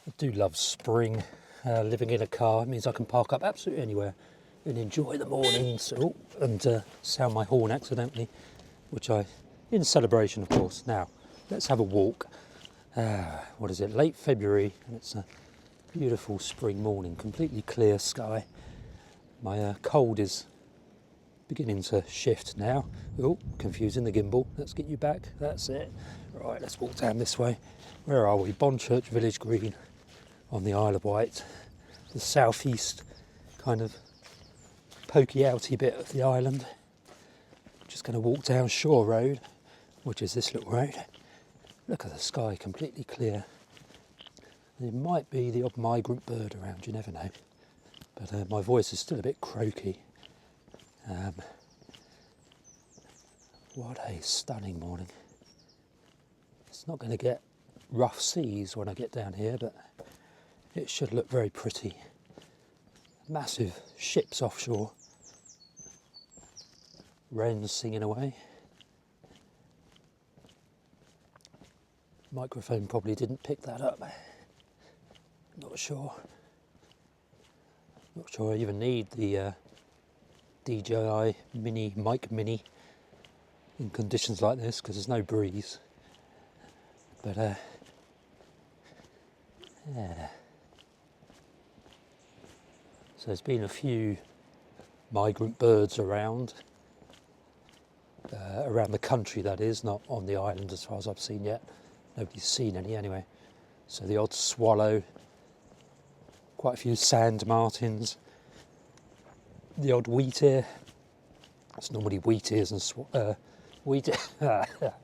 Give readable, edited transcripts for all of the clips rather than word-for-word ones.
I do love spring. Living in a car, it means I can park up absolutely anywhere and enjoy the mornings. And sound my horn accidentally, which in celebration, of course. Now, let's have a walk. What is it? Late February, and it's a beautiful spring morning, completely clear sky. My cold is beginning to shift now. Oh, confusing the gimbal. Let's get you back. That's it. Right, let's walk down this way. Where are we? Bonchurch Village Green on the Isle of Wight, the southeast kind of pokey outy bit of the island. Just going to walk down Shore Road, which is this little road. Look at the sky, completely clear. There might be the odd migrant bird around, you never know. But my voice is still a bit croaky. What a stunning morning. It's not going to get rough seas when I get down here, but it should look very pretty. Massive ships offshore. Wrens singing away. Microphone probably didn't pick that up. Not sure. Not sure I even need the DJI Mic Mini in conditions like this, because there's no breeze. But yeah. So there's been a few migrant birds around the country, that is, not on the island as far as I've seen yet. Nobody's seen any anyway. So the odd swallow, quite a few sand martins, the odd wheatear. It's normally wheatears and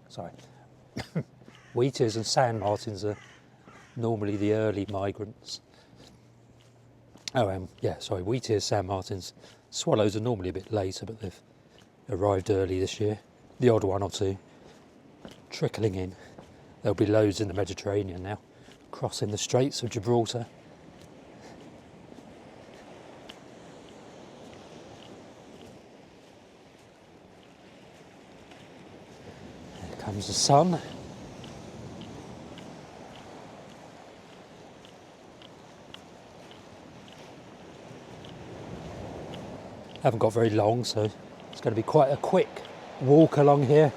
sorry, wheatears and sand martins are normally the early migrants. Sorry, wheatears, sand martins. Swallows are normally a bit later, but they've arrived early this year. The odd one or two trickling in. There'll be loads in the Mediterranean now, crossing the Straits of Gibraltar. There comes the sun. Haven't got very long, so it's going to be quite a quick walk along here.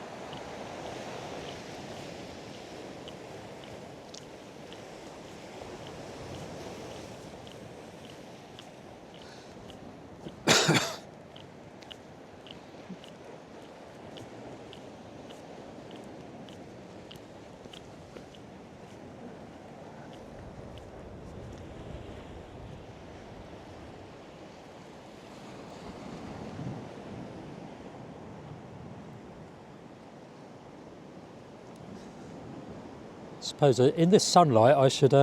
Suppose in this sunlight I should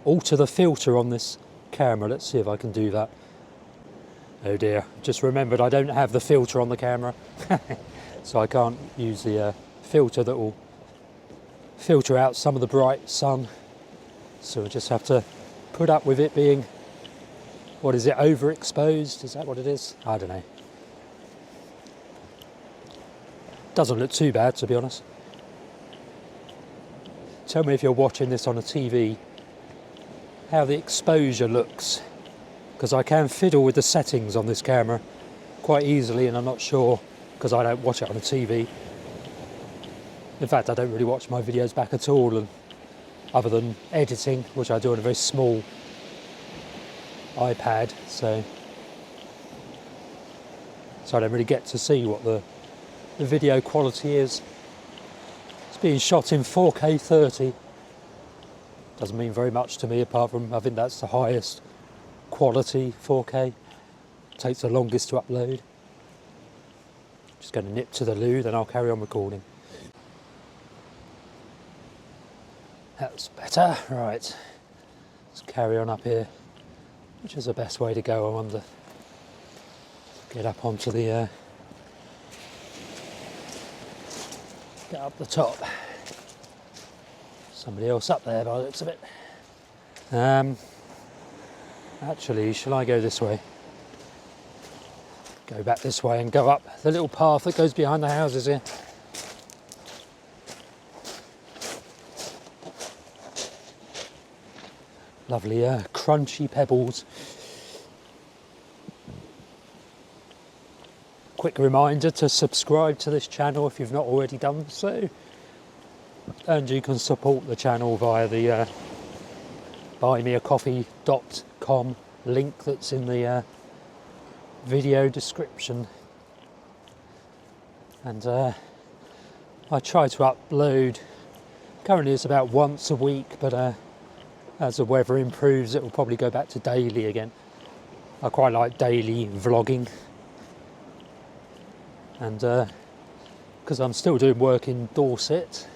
alter the filter on this camera. Let's see if I can do that. Oh dear, just remembered I don't have the filter on the camera. So I can't use the filter that will filter out some of the bright sun. So I just have to put up with it being, what is it, overexposed? Is that what it is? I don't know. Doesn't look too bad, to be honest. Tell me if you're watching this on a TV, how the exposure looks, because I can fiddle with the settings on this camera quite easily, and I'm not sure, because I don't watch it on a TV. In fact, I don't really watch my videos back at all, and other than editing, which I do on a very small iPad, so I don't really get to see what the video quality is. It's being shot in 4K 30. Doesn't mean very much to me, apart from I think that's the highest quality 4K. Takes the longest to upload. Just going to nip to the loo, then I'll carry on recording. That's better. Right, let's carry on up here. Which is the best way to go, I wonder? Get up onto the get up the top. Somebody else up there by the looks of it. Actually, shall I go this way? Go back this way and go up the little path that goes behind the houses here. Lovely crunchy pebbles. Quick reminder to subscribe to this channel if you've not already done so, and you can support the channel via the buymeacoffee.com link that's in the video description. And I try to upload, currently it's about once a week, but as the weather improves it will probably go back to daily again. I quite like daily vlogging, and because I'm still doing work in Dorset,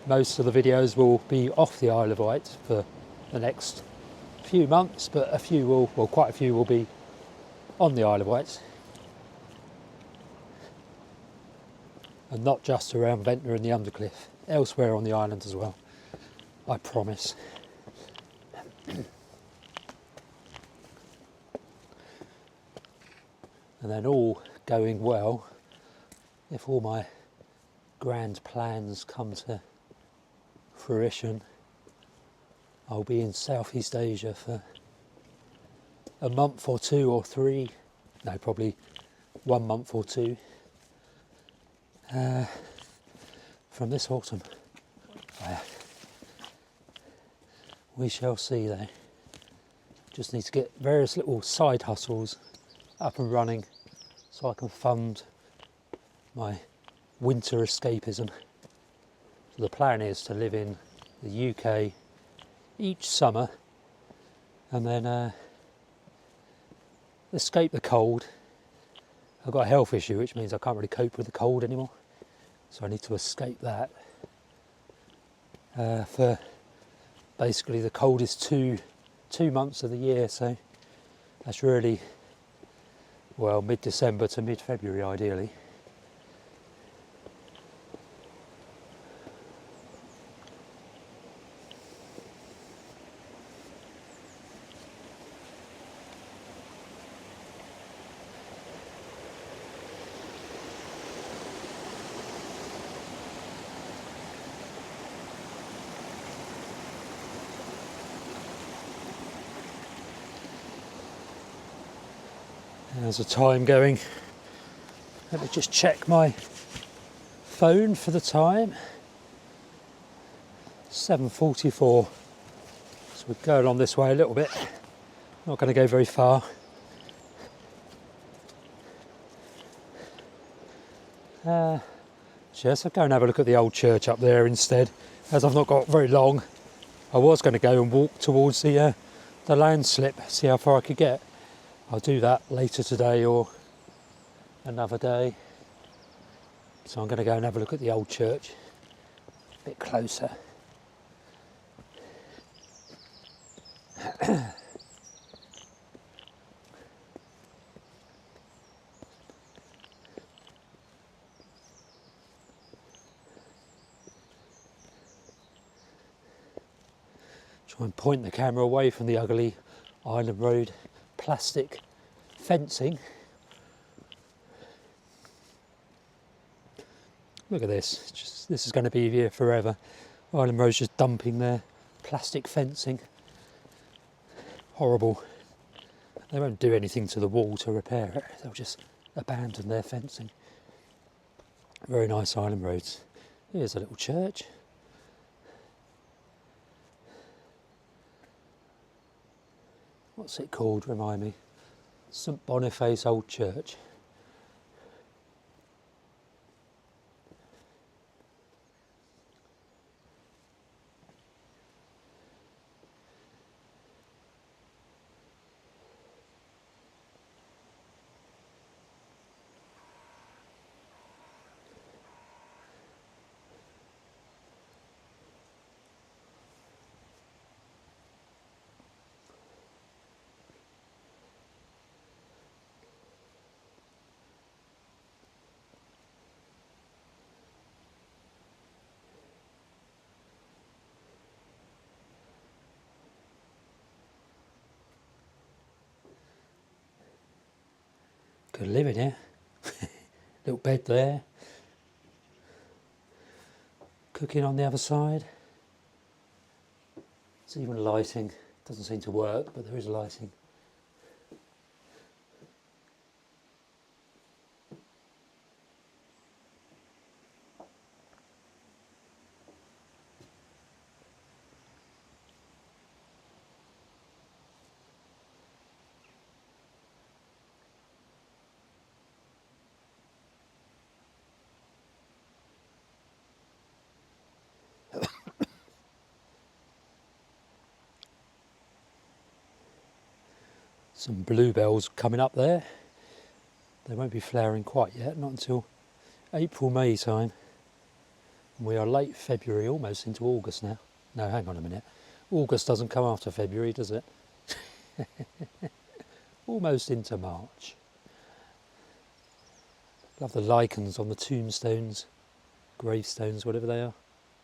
most of the videos will be off the Isle of Wight for the next few months, but a few will, well, quite a few will be on the Isle of Wight, and not just around Ventnor and the Undercliff, elsewhere on the island as well, I promise. And then, all going well, if all my grand plans come to fruition, I'll be in Southeast Asia for a month or two or three, no, probably 1 month or two, from this autumn. We shall see though. Just need to get various little side hustles up and running so I can fund my winter escapism. So the plan is to live in the UK each summer and then escape the cold. I've got a health issue, which means I can't really cope with the cold anymore, so I need to escape that for basically the coldest two months of the year. So that's really, well, mid-December to mid-February ideally. There's a time going. Let me just check my phone for the time. 7:44. So we're going on this way a little bit. Not going to go very far. Yes, I'll go and have a look at the old church up there instead, as I've not got very long. I was going to go and walk towards the landslip, see how far I could get. I'll do that later today or another day. So I'm going to go and have a look at the old church a bit closer. Try and point the camera away from the ugly Island Road plastic fencing. Look at this. This is going to be here forever. Island Road's just dumping their plastic fencing. Horrible. They won't do anything to the wall to repair it. They'll just abandon their fencing. Very nice Island Roads. Here's a little church. What's it called? Remind me. St Boniface Old Church. Could live in here. Little bed there. Cooking on the other side. There's even lighting. Doesn't seem to work, but there is lighting. Some bluebells coming up there. They won't be flowering quite yet, not until April, May time. We are late February, almost into August now. No, hang on a minute. August doesn't come after February, does it? Almost into March. Love the lichens on the tombstones, gravestones, whatever they are.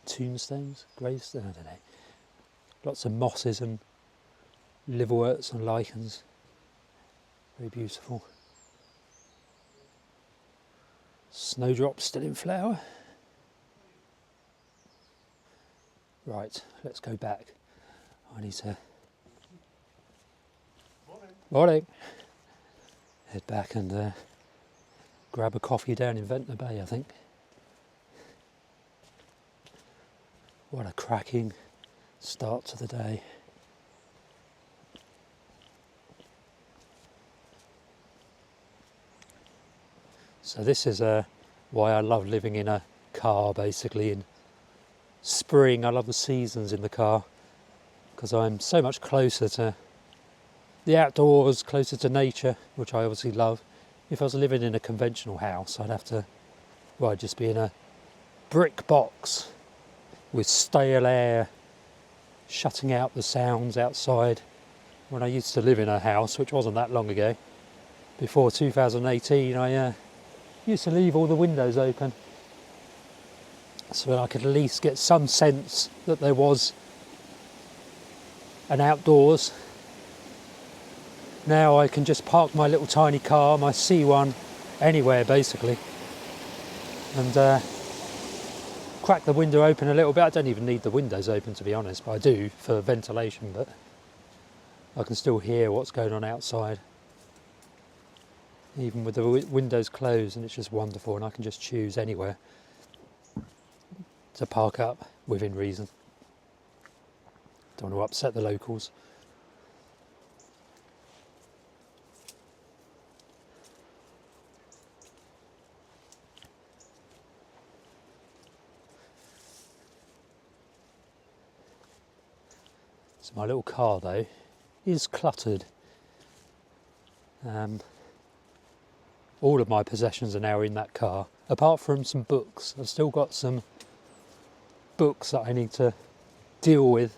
Tombstones? Gravestones? I don't know. Lots of mosses and liverworts and lichens. Very beautiful. Snowdrops still in flower. Right, let's go back. I need to... Morning. Head back and grab a coffee down in Ventnor Bay, I think. What a cracking start to the day. So this is why I love living in a car, basically. In spring, I love the seasons in the car because I'm so much closer to the outdoors, closer to nature, which I obviously love. If I was living in a conventional house, I'd have to, well, I'd just be in a brick box with stale air shutting out the sounds outside. When I used to live in a house, which wasn't that long ago, before 2018, I used to leave all the windows open so that I could at least get some sense that there was an outdoors. Now I can just park my little tiny car, my C1, anywhere basically, and crack the window open a little bit. I don't even need the windows open, to be honest, but I do for ventilation, but I can still hear what's going on outside even with the windows closed, and it's just wonderful, and I can just choose anywhere to park up within reason. Don't want to upset the locals. So my little car though is cluttered. All of my possessions are now in that car, apart from some books. I've still got some books that I need to deal with,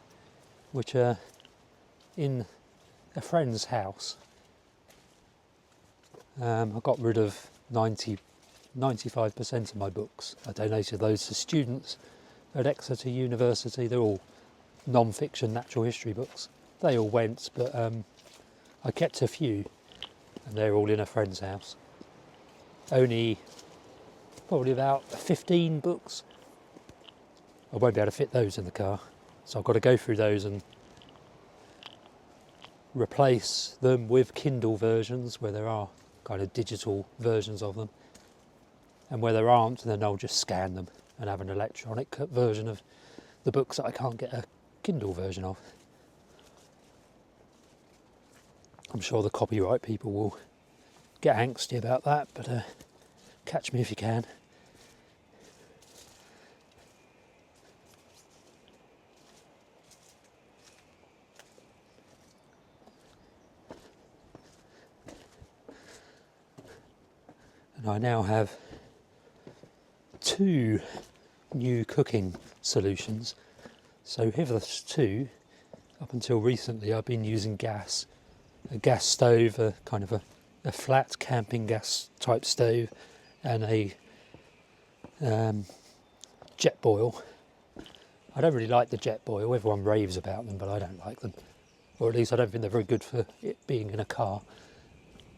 which are in a friend's house. I got rid of 95% of my books. I donated those to students at Exeter University. They're all non-fiction natural history books. They all went, but I kept a few, and they're all in a friend's house. Only probably about 15 books. I won't be able to fit those in the car, so I've got to go through those and replace them with Kindle versions where there are kind of digital versions of them, and where there aren't, then I'll just scan them and have an electronic version of the books that I can't get a Kindle version of. I'm sure the copyright people will get angsty about that, but catch me if you can. And I now have 2 new cooking solutions. So hitherto, up until recently, I've been using gas. A gas stove, a kind of a flat camping gas type stove, and a jet boil. I don't really like the jet boil. Everyone raves about them, but I don't like them. Or at least I don't think they're very good for it being in a car.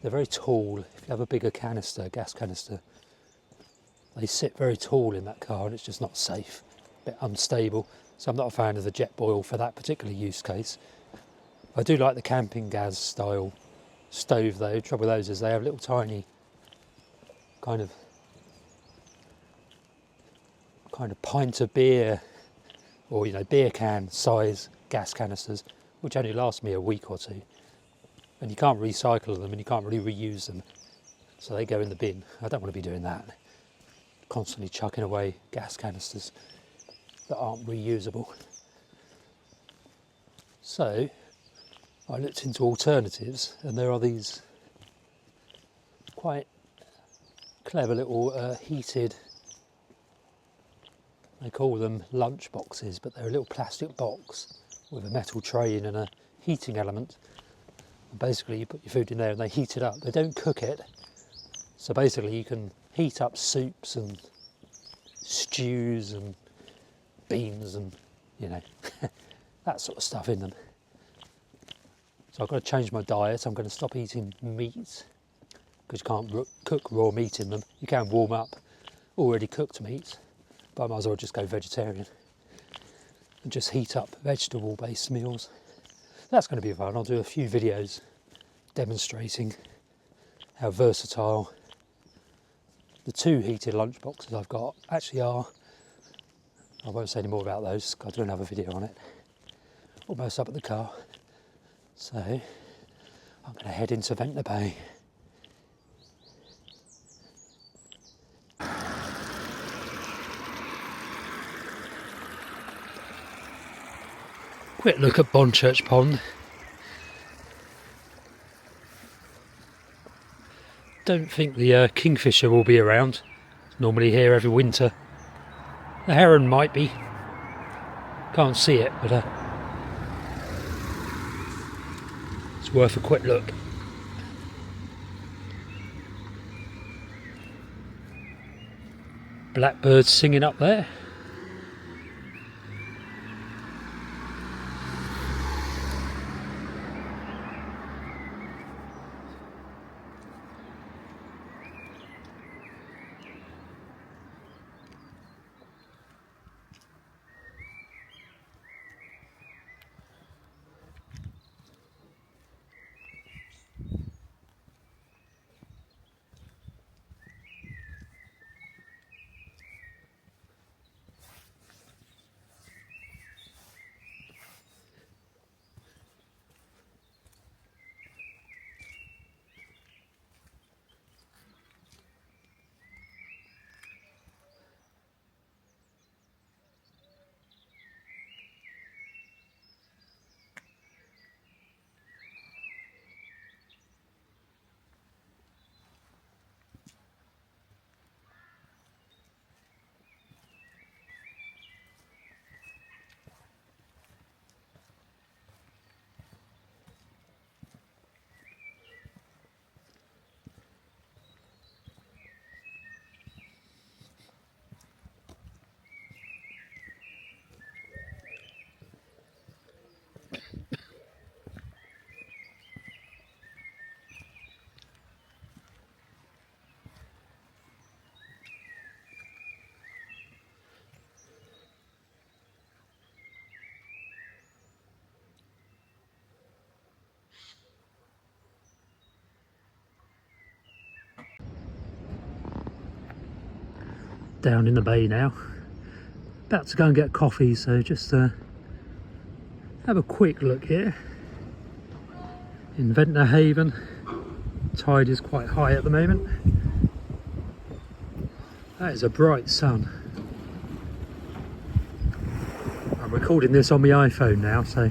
They're very tall. If you have a bigger canister, gas canister, they sit very tall in that car, and it's just not safe. A bit unstable. So I'm not a fan of the jet boil for that particular use case. I do like the camping gas style stove though. Trouble with those is they have little tiny kind of pint of beer, or beer can size gas canisters, which only last me a week or two, and you can't recycle them and you can't really reuse them, so they go in the bin. I don't want to be doing that, constantly chucking away gas canisters that aren't reusable. So I looked into alternatives, and there are these quite clever little heated, they call them lunch boxes, but they're a little plastic box with a metal tray in and a heating element. And basically you put your food in there and they heat it up. They don't cook it, so basically you can heat up soups and stews and beans and that sort of stuff in them. So I've got to change my diet. I'm going to stop eating meat, because you can't cook raw meat in them. You can warm up already cooked meat, but I might as well just go vegetarian and just heat up vegetable based meals. That's going to be fun. I'll do a few videos demonstrating how versatile the 2 heated lunch boxes I've got actually are. I won't say any more about those, I'll do another video on it. Almost up at the car. So I'm going to head into Ventnor Bay. Quick look at Bonchurch Pond. Don't think the kingfisher will be around. It's normally here every winter. The heron might be. Can't see it, but it's worth a quick look. Blackbirds singing up there. Down in the bay now. About to go and get coffee, so just have a quick look here. In Ventnor Haven, tide is quite high at the moment. That is a bright sun. I'm recording this on my iPhone now, so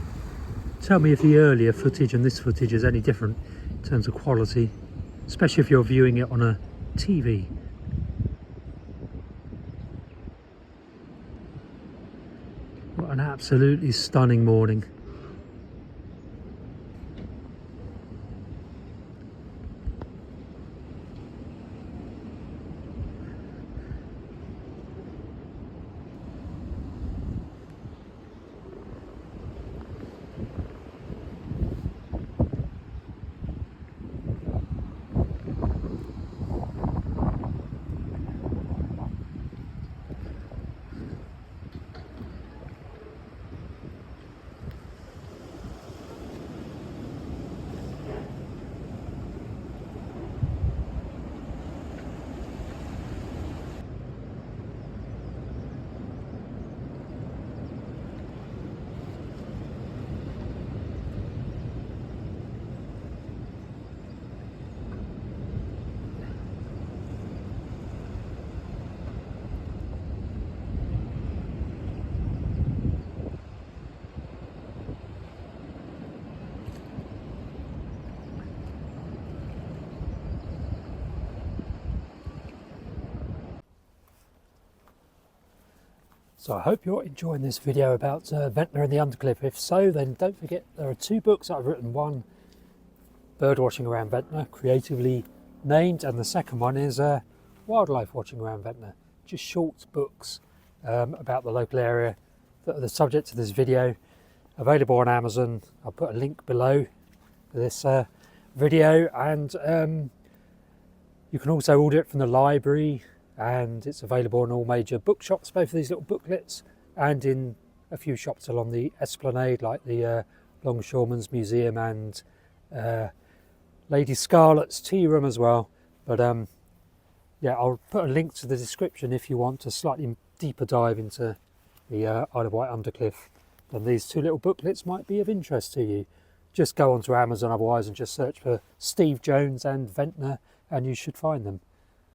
tell me if the earlier footage and this footage is any different in terms of quality, especially if you're viewing it on a TV. What an absolutely stunning morning. So I hope you're enjoying this video about Ventnor and the Undercliff. If so, then don't forget there are 2 books that I've written. One, Bird Watching Around Ventnor, creatively named, and the second one is Wildlife Watching Around Ventnor. Just short books about the local area that are the subject of this video. Available on Amazon. I'll put a link below for this video, and you can also order it from the library, and it's available in all major bookshops, both of these little booklets, and in a few shops along the Esplanade, like the Longshoremen's Museum and Lady Scarlett's Tea Room as well. But yeah, I'll put a link to the description if you want a slightly deeper dive into the Isle of Wight Undercliff. Then these 2 little booklets might be of interest to you. Just go onto Amazon otherwise and just search for Steve Jones and Ventnor and you should find them.